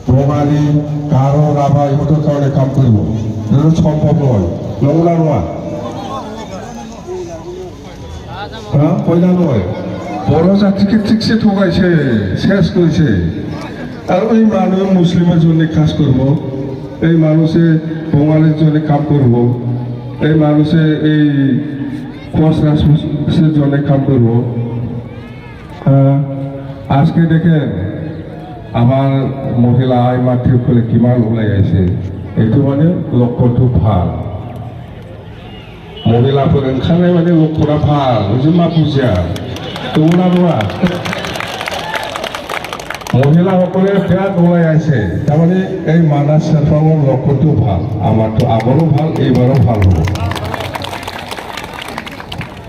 বঙালী গাৰো ৰাভা ইহঁতৰ কাৰণে কাম কৰিব এইটো সম্ভৱ নহয় নগলা নহয় কইনা নহয় বড়ো জাতিকে ঠিকছে ঠগাইছে শেষ কৰিছে আৰু এই মানুহে মুছলিমৰ জন্য কাজ কৰিব এই মানুষে বঙালীর জন্য কাম করব এই মানুষে এই কোচ রাজবংশের জন্য কাম করব আজকে দেখেন আমার মহিলা আই মাতৃ ফলে কিমান ওলাই আছে এইটো মানে লক্ষণটো ভাল মহিলাফোর ওंखारनाय মানে লক্ষণা ভাল বুঝি মা বুঝিয়া তোমরা নোয়া মহিলাসকলে বিৰাট ওলাই আছে তাৰমানে এই মানাস চেণ্টাৰৰ লক্ষণটো ভাল আমাৰতো আগৰো ভাল এইবাৰো ভাল হ'ব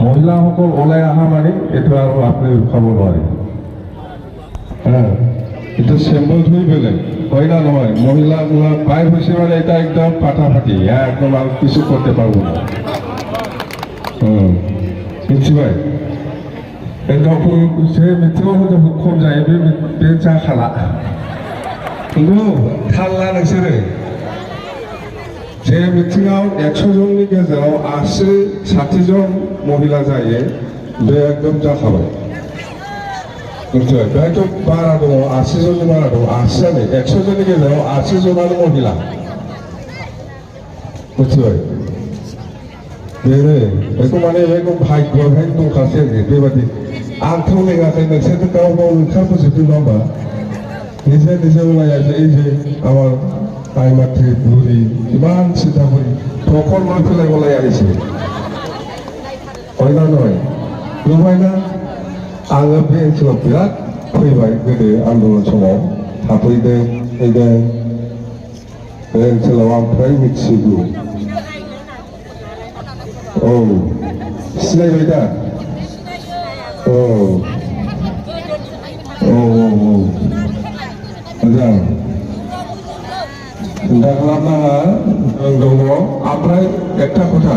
মহিলাসকল ওলাই অহা মানে এইটো আৰু আপুনি ৰখাব নোৱাৰে এইটো চেম্বল থৈ বেলেগ হয় না নহয় মহিলা বাইর হয়েছে মানে এটা একদম পাঠাপাঠি একদম আর কিছু করতে পারবো না বুঝছি ভাই যখন সে মিথ্যেও হতে কম যায় बे जाखाला কিন্তু थालला नोंसोरो जे मिथिङाव 100 जननि गेजेराव 80-60 जन महिला जायो बे एकदम जाखाबाय मिथिबाय बेहायथ' बारा दङ 80 जननि बारा दङ 80 जानो 100 जननि गेजेराव 80 जनानो महिला मिथिबाय बेनो बेखौ माने बेखौ भाग्यहाय दंखासै बेबादि आंथ' लेङाखै नोंसोरथ' गाव गाव ओंखारबोजोबदों नङा होमबा নিজে ওলাইছে এই যে আমার আই মাতৃ বুড়ি ইমান চিন্তা করি তখন মই ফেলাই ওলাই আহিছে হয় না নয় नुबाय ना आङो बे ओनसोलाव बिराद फैबाय गोदो आन्दलन समाव थाफैदों फैदों बे ओनसोलाव आं फ्राय मिथिगौ औ सिनायबाय दा औ मोजां চিন্তা खालामनाङा जों दङ ओमफ्राय একটা কথা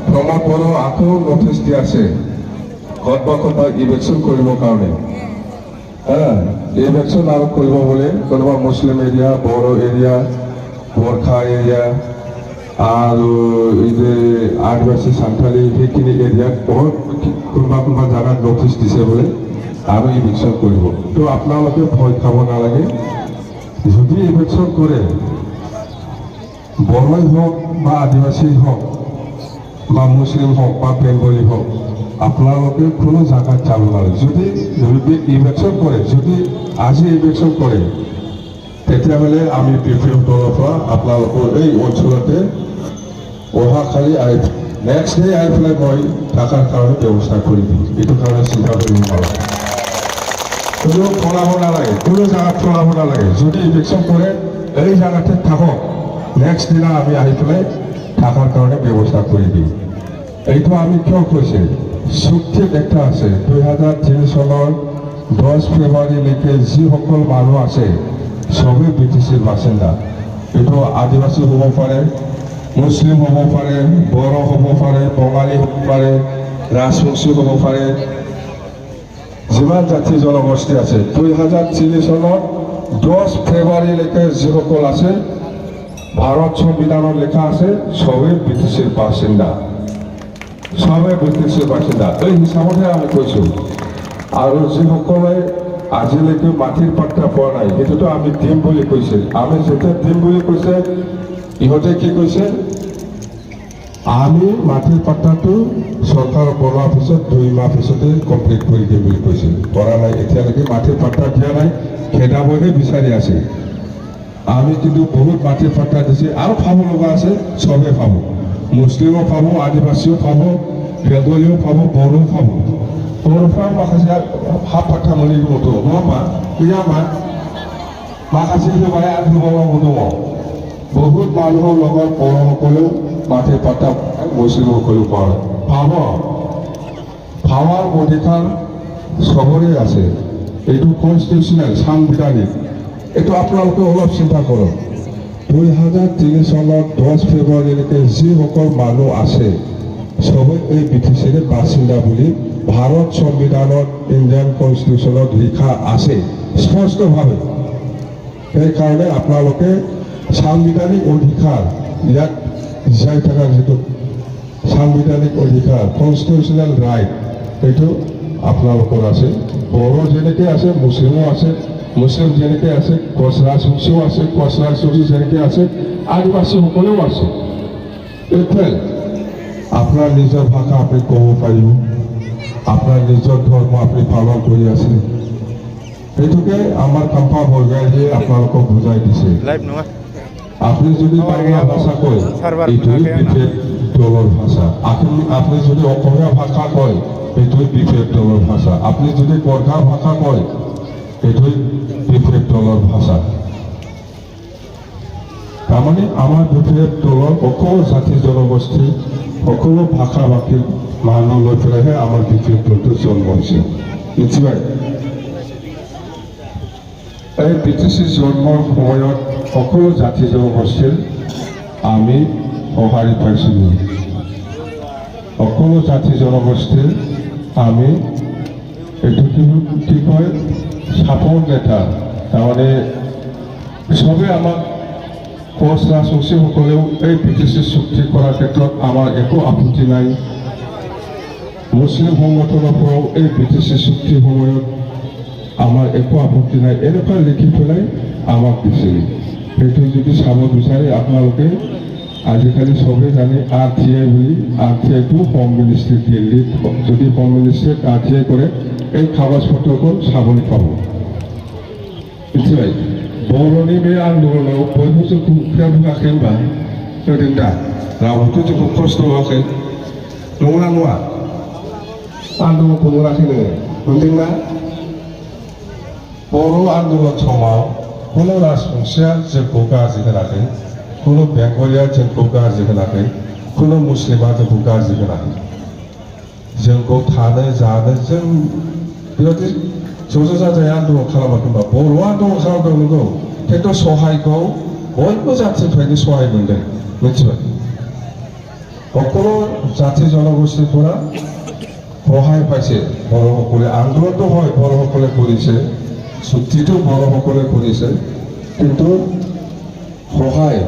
प्रमोद बर' आखौ नटिस दियासै কতবা ইলেকশন কৰিবৰ কাৰণে ইলেকশন আৰু কৰিব বলে কোনোবা মুছলিম area Bodo area Gorkha area আৰু এই যে আদিবাসী সান্থালী সেইখিনি এৰিয়াত বহুত কোনোবা জাগাত নটিচ দিছে বলে আৰু ইলেকশন কৰিব তো আপোনালোকে ভয় খাব নালাগে যদি ইলেকশন কৰে বড়োই হোক বা আদিবাসী হোক বা মুসলিম হোক বা বেঙ্গলি হোক আপনালোকে কোনো জায়গায় যাব নালাগে যদি ইলেকশন কৰে যদি আজি ইলেকশন কৰে তেতিয়াহ'লে আমি বিপিএফ দলৰ পৰা আপোনালোকৰ এই অঞ্চলতে অহাকালি নেক্সট ডে আহি পেলাই মই থকাৰ কাৰণে ব্যৱস্থা কৰি দিম এইটো কাৰণে চিন্তা কৰিব নালাগে কোনো পলাব নালাগে কোনো জায়গাত পলাব নালাগে যদি ইলেকশন কৰে এই জায়গাতে থাকক নেক্সট দিনা আমি আহি পেলাই থাকাৰ কাৰণে ব্যৱস্থা কৰি দিম এইটো আমি কিয় কৈছে চুক্তিত একটা আছে 2003 চনৰ 10 ফেব্ৰুৱাৰীলৈকে যিসকল মানুহ আছে সবে বিটিচিৰ বাসিন্দা এইটো আদিবাসী হ'ব পাৰে মুছলিম হ'ব পাৰে বড়ো হ'ব পাৰে বঙালী হ'ব পাৰে ৰাজবংশী হ'ব পাৰে যিমান জাতি জনগোষ্ঠী আছে 2003 চনৰ 10 ফেব্ৰুৱাৰীলৈকে যিসকল আছে ভাৰত সংবিধানত লেখা আছে সবে বিটিচিৰ বাসিন্দা সবে ব্ৰিটিশেৰ বাসিন্দা এই হিসাবতহে আমি কৈছোঁ আৰু যিসকলে আজিলৈকে মাটিৰ পাট্টা পোৱা নাই সেইটোতো আমি দিম বুলি কৈছে আমি যেতিয়া দিম বুলি কৈছে ইহঁতে কি কৈছে আমি মাটিৰ পাট্টাটো চৰকাৰ বনোৱাৰ পিছত 2 মাহ পিছতে কমপ্লিট কৰি দিম বুলি কৈছে কৰা নাই এতিয়ালৈকে মাটিৰ পাট্টা দিয়া নাই খেদাবহে বিচাৰি আছে আমি কিন্তু বহুত মাটিৰ পাট্টা দিছে আৰু পাব লগা আছে সবে পাব মুসলিমও পাবো আদিবাসীও পাবো বেঙ্গলিও পাবো বড়োও পাবো बर'फ्रा माखासे हा पाट्टा मोनैनि मथ' नङा होमबा गैयामा माखासे होबाय आरो होबावनांगौ दङ बहुत মানুহৰ লগত বড়োসকলেও মাটিৰ পাট্টা মুছলিমসকলেও পাব পাৱাৰ অধিকাৰ সবৰে আছে এইটো কনষ্টিটিউচনেল সাংবিধানিক এইটো আপোনালোকে অলপ চিন্তা কৰক 2003 চনত 10 ফেব্ৰুৱাৰীলৈকে যিসকল মানুহ আছে সবে এই বিটিচিৰ বাসিন্দা বুলি ভাৰত সংবিধানত ইণ্ডিয়ান কনষ্টিটিউচনত লিখা আছে স্পষ্টভাৱে সেইকাৰণে আপোনালোকে সাংবিধানিক অধিকাৰ ইয়াত জীয়াই থকাৰ যিটো সাংবিধানিক অধিকাৰ কনষ্টিটিউচনেল ৰাইট সেইটো আপোনালোকৰ আছে। বড়ো যেনেকৈ আছে মুছলিমো আছে, মুছলিম যেনেকৈ আছে কোচ ৰাজবংশীও আছে, কোচ ৰাজবংশী যেনেকৈ আছে আদিবাসীসকলেও আছে। এইফালে আপোনাৰ নিজৰ ভাষা আপুনি ক'ব পাৰিব, আপোনাৰ নিজৰ ধৰ্ম আপুনি পালন কৰি আছে। সেইটোকে আমাৰ কাম্পা বৰগাড়ীয়ে আপোনালোকক বুজাই দিছে। আপনি যদি বাংলা ভাষা কয় এইটোৱে বিপেদ দলৰ ভাষা, আপনি যদি অসমীয়া ভাষা কয় এইটোৱে বিপেদ দলৰ ভাষা, আপনি যদি গোৰ্খা ভাষা কয় এইটোৱে বিপেদ দলৰ ভাষা। তাৰমানে আমাৰ বিপেদ দলৰ সকলো জাতি জনগোষ্ঠী সকলো ভাষা ভাষীৰ মানুহ লৈ পেলাইহে আমাৰ বিপেদ দলটো জন্ম হৈছে। নিশ্চয় এই বিটিচি জন্মৰ সময়ত সকলো জাতি জনগোষ্ঠীৰ আমি সঁহাৰি পাইছিলোঁ। সকলো জাতি জনগোষ্ঠীৰ আমি এইটো কি কয় চাপৰ নেতা, তাৰমানে চবেই আমাক কোচ ৰাজবংশীসকলেও এই বিটিচি চুক্তি কৰাৰ ক্ষেত্ৰত আমাৰ একো আপত্তি নাই। মুছলিম সংগঠনৰ পৰাও এই বিটিচি চুক্তিৰ সময়ত আমাৰ একো আপত্তি নাই, এনেকুৱা লিখি পেলাই আমাক দিছিল। সেইটো যদি চাব বিচাৰে আপোনালোকে আজিকালি চবেই জানে RTI বুলি, RTIটো হোম মিনিষ্ট্ৰী দিল্লীত যদি হোম মিনিষ্ট্ৰীত RTI কৰে এই কাগজ পত্ৰখন চাবলৈ পাব। मिथिबाय बर'नि बे आन्दलनाव बयबो जोंखौ बुङाखै होनबा होदों दा रावबोथ' जोंखौ खस्थ' होआखै नंगौना नङा आन्दलनखौ नुवाखै नोङो मोनदोंना बर' आन्दलन समाव कुनु राजबंशीया जोंखौ गाज्रि होनाखै कुनु बेंगलिया जोंखौ गाज्रि होनाखै कुनु मुस्लिमा जोंखौ गाज्रि होनाखै जोंखौ थानो जानो जों बेबायदि ज' जाजाय आन्दलन खालामाखैबा बर'आ आन्दलन खालामदों नंगौ खिन्थु सहायखौ बयबो जाथिनिफ्रायनो सहाय मोनदों मिथिबाय সকলো জাতি জনগোষ্ঠীৰপৰা সহায় পাইছে বড়োসকলে আন্দোলনটো হয় বড়োসকলে কৰিছে চুক্তিটো বড়োসকলে কৰিছে কিন্তু সহায়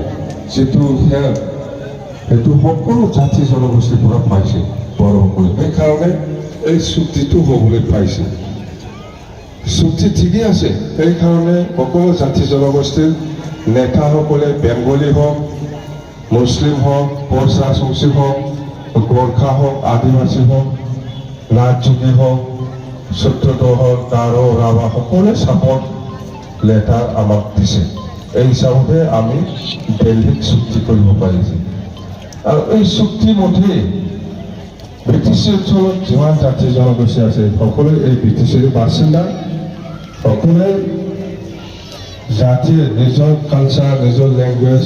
যিটো হেল্প সেইটো সকলো জাতি জনগোষ্ঠীৰপৰা পাইছে বড়োসকলে সেইকাৰণে এই চুক্তিটো হ'বলৈ পাইছে চুক্তি ঠিকই আছে সেইকাৰণে সকলো জাতি জনগোষ্ঠীৰ নেতাসকলে বেংগলী হওক মুছলিম হওক কোচ ৰাজবংশী হওক গোৰ্খা হওক আদিবাসী হওক নাথযোগী হওক সূত্ৰধৰ হওক গাৰো ৰাভা সকলোৱে ছাপৰ্ট লেটাৰ আমাক দিছে এই হিচাপে আমি দিল্লীত চুক্তি কৰিব পাৰিছোঁ আৰু এই চুক্তি মতে ব্ৰিটিছ অঞ্চলত যিমান জাতি জনগোষ্ঠী আছে সকলোৱে এই ব্ৰিটিছৰ বাসিন্দা সকলোৱে জাতিৰ নিজৰ কালচাৰ নিজৰ লেংগুৱেজ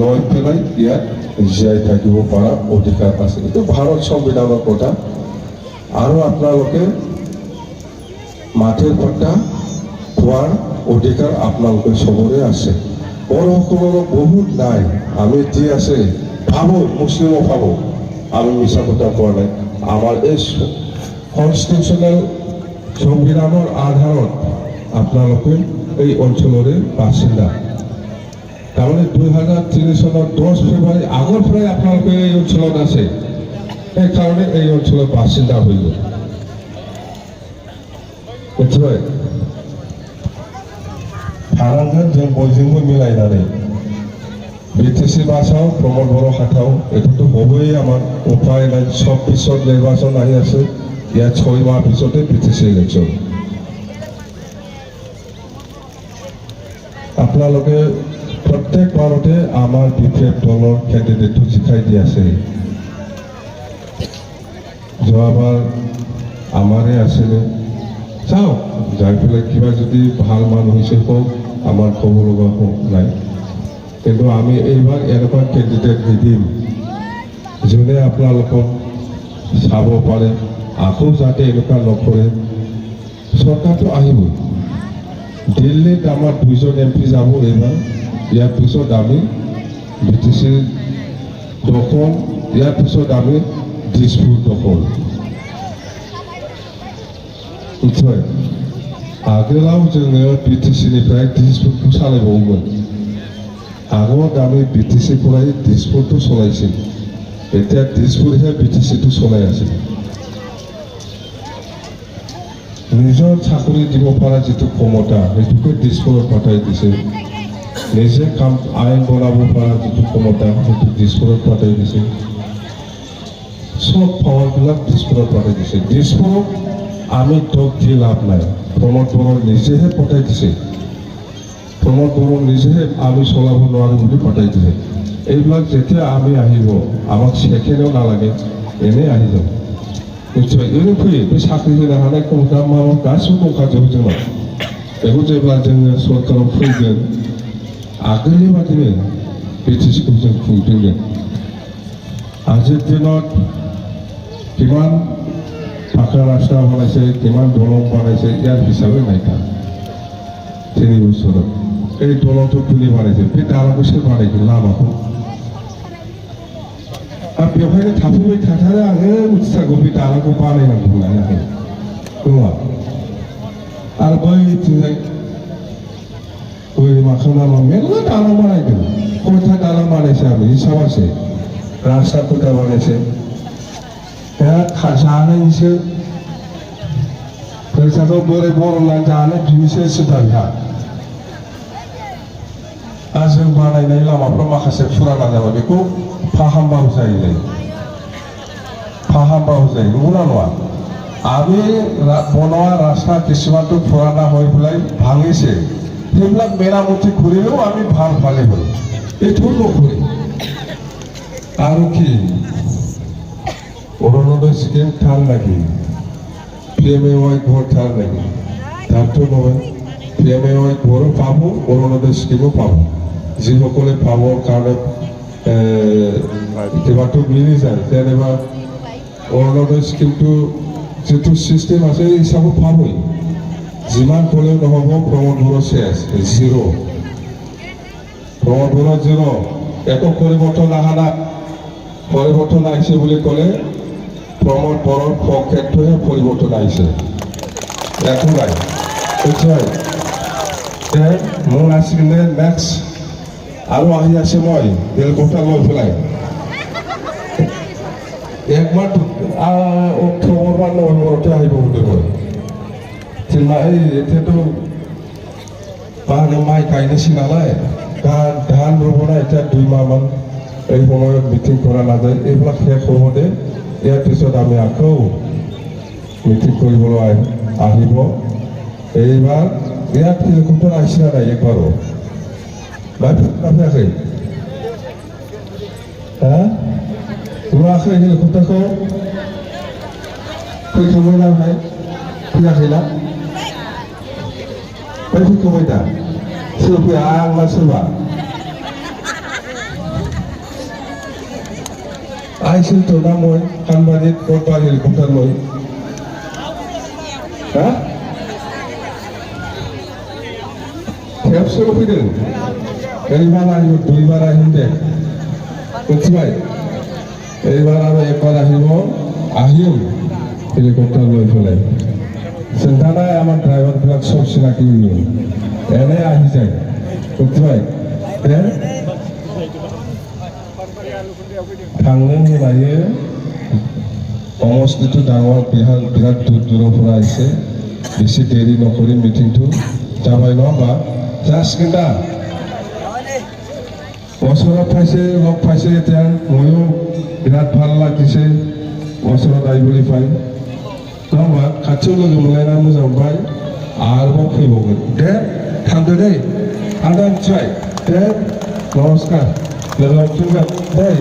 লৈ পেলাই ইয়াত জীয়াই থাকিব পৰা অধিকাৰ আছে এইটো ভাৰত সংবিধানৰ কথা আৰু আপোনালোকে মাটিৰ পট্টা পোৱাৰ অধিকাৰ আপোনালোকে চবৰে আছে বড়োসকলৰো বহুত নাই আমি যি আছে ভাবোঁ মুছলিমো ভাবোঁ আমি মিছা কথা কোৱা নাই আমাৰ এই কনষ্টিটিউচনেল সংবিধানৰ আধাৰত আপোনালোকে এই অঞ্চলৰে বাসিন্দা তাৰমানে 2003 চনৰ 10 ফেব্ৰুৱাৰী আগৰ পৰাই আপোনালোকে এই অঞ্চলত আছে সেইকাৰণে এই অঞ্চলৰ বাসিন্দা হৈ গ'ল मिथिबाय थानांगोन जों बयजोंबो मिलायनानै बिटिसि बासाव प्रमद बर' हाथाव এইটোতো হ'বই আমাৰ উপায় নাই সব পিছত নিৰ্বাচন আহি আছে ইয়াত 6 মাহ পিছতে বিটিসি ইলেকশ্যন আপোনালোকে প্ৰত্যেক বাৰতে আমাৰ বিপেড দলৰ কেণ্ডিডেটটো জিকাই দি আছে যোৱাবাৰ আমাৰে আছিলে চাওক যাই পেলাই কিবা যদি ভাল মানুহ হৈছে কওক আমাৰ ক'ব লগা নাই কিন্তু আমি এইবাৰ এনেকুৱা কেণ্ডিডেট নিদিম যোনে আপোনালোকক চাব পাৰে আকৌ যাতে এনেকুৱা নকৰে চৰকাৰটো আহিবই দিল্লীত আমাৰ 2জন MP যাব এইবাৰ ইয়াৰ পিছত আমি বিটিচিৰ দখল ইয়াৰ পিছত আমি দিছপুৰ দখল নিশ্চয় आगोलाव जोङो बिटिसिनिफ्राय दिसपुरखौ सालायबावोमोन आगोलाव गामि बिटिसिनिफ्राय दिसपुरखौ सलायसिन এতিয়া দিছপুৰহে বিটিচিটো চলাই আছে নিজৰ চাকৰি দিব পৰা যিটো ক্ষমতা সেইটোকে দিছপুৰত পঠাই দিছে নিজে কাম আইন বনাব পৰা যিটো ক্ষমতা সেইটো দিছপুৰত পঠাই দিছে সব পাৱাৰবিলাক দিছপুৰত পঠাই দিছে দিছপুৰক আমি তোক দি লাভ নাই প্ৰমোদ বড়ো নিজেহে পঠাই দিছে প্ৰমোদ বড়ো নিজেহে আমি চলাব নোৱাৰো বুলি পঠাই দিছে এইবিলাক যেতিয়া আমি আহিব আমাক সেকেন্ডও নালাগে এনে আহি যাব নিশ্চয় এনে फैयो बे साख्रि होनो हानाय क्षमता माबा गासिबो दंखाजोबो जोंनाव बेखौ जेब्ला जोङो सरकाराव फैगोन आगोलनि बादिनो बिटिसिखौ जों खुंफिनगोन আজিৰ দিনত কিমান পাকা ৰাস্তা বনাইছে কিমান দলং বনাইছে ইয়াৰ হিচাপে নাইকা 3 বছৰত এই দলংটো খুলি বানাইছে बे दालांखौ सोर बानायगोन लामाखौ बेवहायनो थाफैबाय थाथारो आङो मिथिथारगौ बे दालांखौ बानायनांगौ होननानै नङा आरो बैथिंजाय बोरिमाखौना मा मेरला दालां बानायदों खयथा दालां बानायसै आरो हिसाबासै रास्ता खुथा बानायसै जानायनिसो फैसाखौ बोरै बरननानै जानो बिनिसो सिन्था गैया जों बानायनाय लामाफ्रा माखासे फुराना जाबाय बेखौ फाहामबाबो जायो नंगौना नङा আমি বনোৱা ৰাস্তা কিছুমানটো পুৰণা হৈ পেলাই ভাঙিছে সেইবিলাক মেৰামতি কৰিলেও আমি ভাল পালে হ'ল এইটো নকৰি আৰু কি অৰুণোদয় স্কিম থাৰ লাগি পিএমএৱাই ঘৰ থাৰ লাগি তাতো নহয় পিএমএৱাই ঘৰো পাব অৰুণোদয় স্কিমো পাব যিসকলে পাবৰ কাৰণে কিবাটো মিলি যায় যেনেবা অৰুণোদয় স্কিমটো যিটো চিষ্টেম আছে এই হিচাপত পাবই যিমান ক'লেও নহ'ব প্ৰমোদ বড়ো শেষ জিৰ' প্ৰমোদ বড়ো জিৰ' একো পৰিৱৰ্তন অহা নাই পৰিৱৰ্তন আহিছে বুলি ক'লে প্ৰমোদ বড়োৰ পকেটটোহে পৰিৱৰ্তন আহিছে একো নাই নিশ্চয় মোৰ আছিলে নেক্সট আৰু আহি আছে মই বেলকটা লৈ পেলাই একমাহ অক্টোবৰ বা নৱেম্বৰতে আহিব বুলি কয় এতিয়াতো মাই গাইনोसै নালাय ধান ৰুবনা এতিয়া 2 মাহমান এই সময়ত মিটিং কৰা নাযায় এইবিলাক শেষ হ'ব দে ইয়াৰ পিছত আমি আকৌ মিটিং কৰিবলৈ আহিব এইবাৰ ইয়াত হেলিকপ্টাৰ আহিছে নাই একবাৰো फैयाखै नुवाखै हेलिकप्टारखौ फैखांबाय ना ओमफ्राय फैयाखैना फैखांबाय दा सोर फैया आं ना सोरबा आइसोरथ' ना মই खानबारि ग'लपारा हेलिकप्टार মই खेबसेल' फैदों এইবার আহিব 2 বার আহিম দে বুঝবাই এইবার আমি একবার আহিম হেলিকপ্টার লৈ পেলাই চিন্তা নাই আমার ড্রাইভারবিলাক সব চিনাকি এনে আহি যায় বুঝবাই थांनो होनायो समस्थिति डाঙर बिराद दूरफोरा एसे बेसे देरि नखरि मिटिंखौ जाबाय नङा होमबा जासिगोन दा বছৰত পাইছে লগ পাইছে এতিয়া ময়ো বিৰাট ভাল লাগিছে বছৰত আহিবলৈ পাই नङा खाथियाव लोगो मोनलायना मोजां मोनबाय आरोबाव फैबावगोन दे थांदो दै आदा मिथिबाय दे नमस्कार लोगो मोनफिनगोन दै